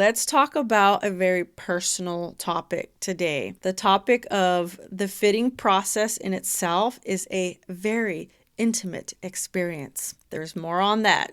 let's talk about a very personal topic today. The topic of the fitting process in itself is a very intimate experience. There's more on that.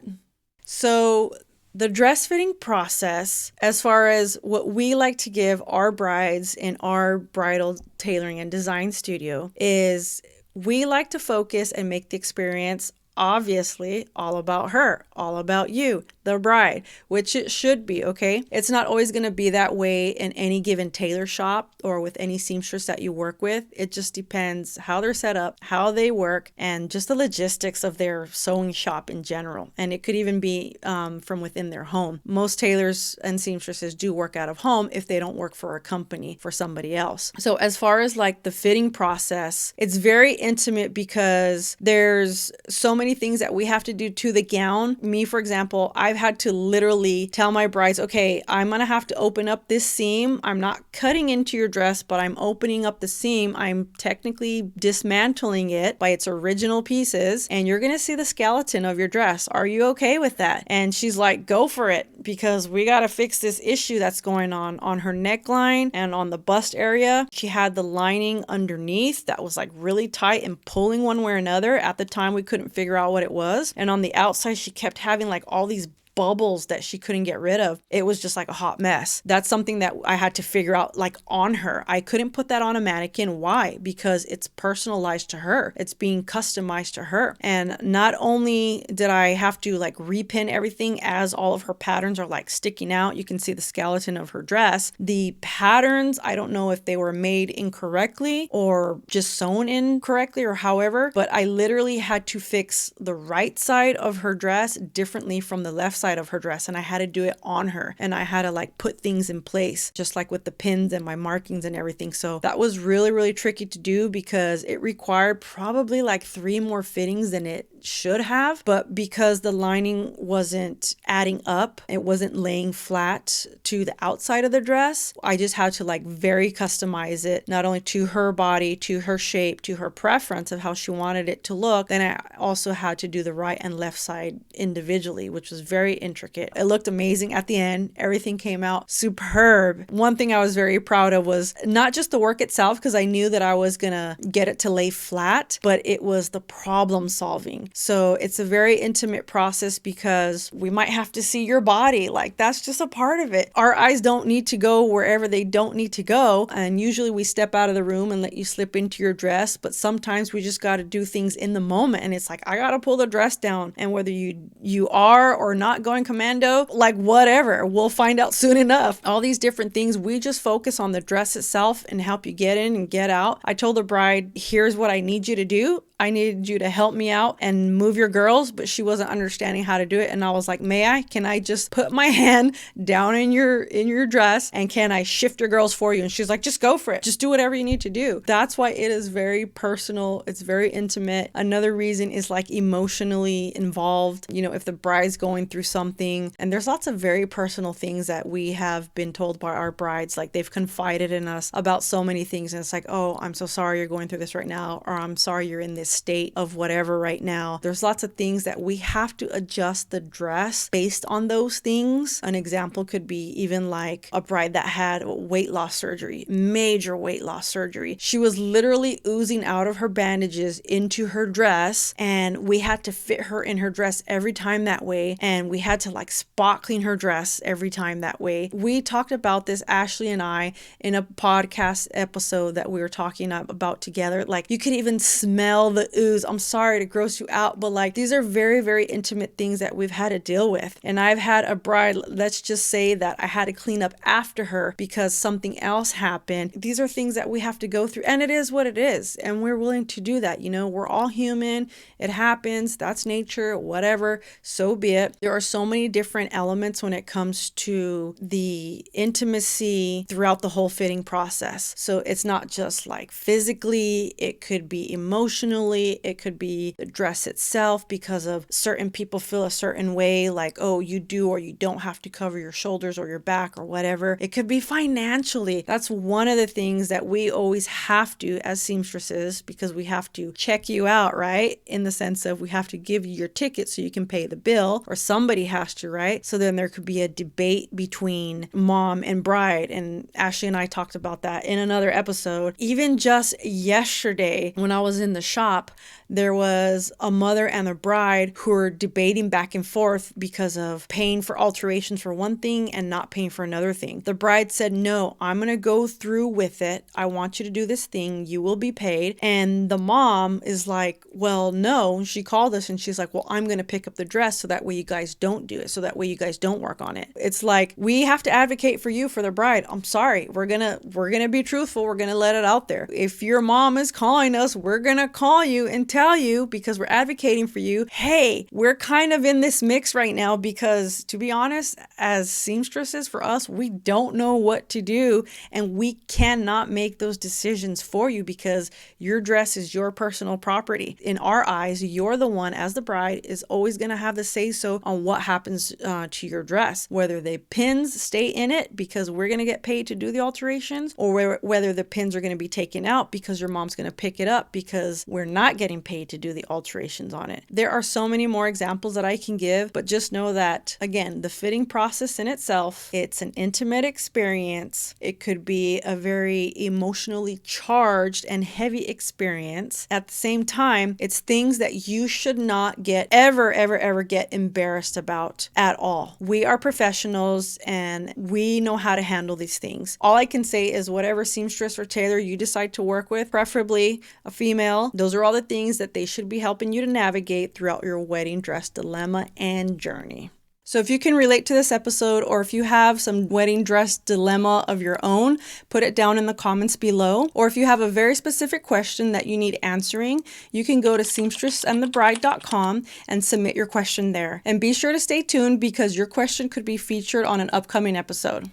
So, the dress fitting process, as far as what we like to give our brides in our bridal tailoring and design studio, is we like to focus and make the experience obviously all about her, all about you, the bride, which it should be, okay? It's not always going to be that way in any given tailor shop or with any seamstress that you work with. It just depends how they're set up, how they work, and just the logistics of their sewing shop in general. And it could even be from within their home. Most tailors and seamstresses do work out of home if they don't work for a company, for somebody else. So as far as like the fitting process, it's very intimate because there's so many things that we have to do to the gown. Me, for example, I've had to literally tell my brides, okay, I'm going to have to open up this seam. I'm not cutting into your dress, but I'm opening up the seam. I'm technically dismantling it by its original pieces, and you're going to see the skeleton of your dress. Are you okay with that? And she's like, go for it, because we got to fix this issue that's going on her neckline and on the bust area. She had the lining underneath that was like really tight and pulling one way or another. At the time, we couldn't figure out what it was. And on the outside, she kept having like all these bubbles that she couldn't get rid of. It was just like a hot mess. That's something that I had to figure out like on her. I couldn't put that on a mannequin. Why? Because it's personalized to her. It's being customized to her. And not only did I have to like repin everything as all of her patterns are like sticking out, you can see the skeleton of her dress. The patterns, I don't know if they were made incorrectly or just sewn incorrectly or however, but I literally had to fix the right side of her dress differently from the left side of her dress, and I had to do it on her, and I had to like put things in place just like with the pins and my markings and everything. So that was really tricky to do because it required probably like 3 more fittings than it should have, but because the lining wasn't adding up, it wasn't laying flat to the outside of the dress, I just had to like very customize it, not only to her body, to her shape, to her preference of how she wanted it to look. Then I also had to do the right and left side individually, which was very intricate. It looked amazing at the end. Everything came out superb. One thing I was very proud of was not just the work itself, because I knew that I was gonna get it to lay flat, but it was the problem solving. So it's a very intimate process because we might have to see your body. Like, that's just a part of it. Our eyes don't need to go wherever they don't need to go. And usually we step out of the room and let you slip into your dress. But sometimes we just got to do things in the moment. And it's like, I got to pull the dress down. And whether you are or not going commando, like whatever, we'll find out soon enough. All these different things, we just focus on the dress itself and help you get in and get out. I told the bride, here's what I need you to do. I needed you to help me out and move your girls, but she wasn't understanding how to do it. And I was like, can I just put my hand down in your dress and can I shift your girls for you? And she's like, just go for it. Just do whatever you need to do. That's why it is very personal. It's very intimate. Another reason is like emotionally involved. You know, if the bride's going through something, and there's lots of very personal things that we have been told by our brides, like they've confided in us about so many things. And it's like, oh, I'm so sorry you're going through this right now, or I'm sorry you're in this state of whatever right now. There's lots of things that we have to adjust the dress based on those things. An example could be even like a bride that had weight loss surgery, major weight loss surgery. She was literally oozing out of her bandages into her dress, and we had to fit her in her dress every time that way, and we had to like spot clean her dress every time that way. We talked about this, Ashley and I, in a podcast episode that we were talking about together. Like, you could even smell the ooze. I'm sorry to gross you out, but like, these are very intimate things that we've had to deal with. And I've had a bride, let's just say that I had to clean up after her because something else happened. These are things that we have to go through, and it is what it is, and we're willing to do that. You know, we're all human. It happens. That's nature, whatever, so be it. There are so many different elements when it comes to the intimacy throughout the whole fitting process. So it's not just like physically, it could be emotionally, emotionally. It could be the dress itself because of certain people feel a certain way, like, oh, you do or you don't have to cover your shoulders or your back or whatever. It could be financially. That's one of the things that we always have to as seamstresses, because we have to check you out, right? In the sense of we have to give you your ticket so you can pay the bill, or somebody has to, right? So then there could be a debate between mom and bride. And Ashley and I talked about that in another episode. Even just yesterday, when I was in the shop, there was a mother and a bride who were debating back and forth because of paying for alterations for one thing and not paying for another thing. The bride said, no, I'm going to go through with it. I want you to do this thing. You will be paid. And the mom is like, well, no. She called us and she's like, well, I'm going to pick up the dress so that way you guys don't do it. So that way you guys don't work on it. It's like, we have to advocate for you, for the bride. I'm sorry. We're going to be truthful. We're going to let it out there. If your mom is calling us, we're going to call you and tell you, because we're advocating for you. Hey, we're kind of in this mix right now because, to be honest, as seamstresses, for us, we don't know what to do, and we cannot make those decisions for you because your dress is your personal property. In our eyes, you're the one, as the bride, is always going to have the say so on what happens to your dress, whether the pins stay in it because we're going to get paid to do the alterations, or whether the pins are going to be taken out because your mom's going to pick it up because we're not getting paid to do the alterations on it. There are so many more examples that I can give, but just know that, again, the fitting process in itself, it's an intimate experience. It could be a very emotionally charged and heavy experience. At the same time, it's things that you should not get ever get embarrassed about at all. We are professionals and we know how to handle these things. All I can say is whatever seamstress or tailor you decide to work with, preferably a female, those are all the things that they should be helping you to navigate throughout your wedding dress dilemma and journey. So if you can relate to this episode, or if you have some wedding dress dilemma of your own, put it down in the comments below. Or if you have a very specific question that you need answering, you can go to seamstressandthebride.com and submit your question there. And be sure to stay tuned because your question could be featured on an upcoming episode.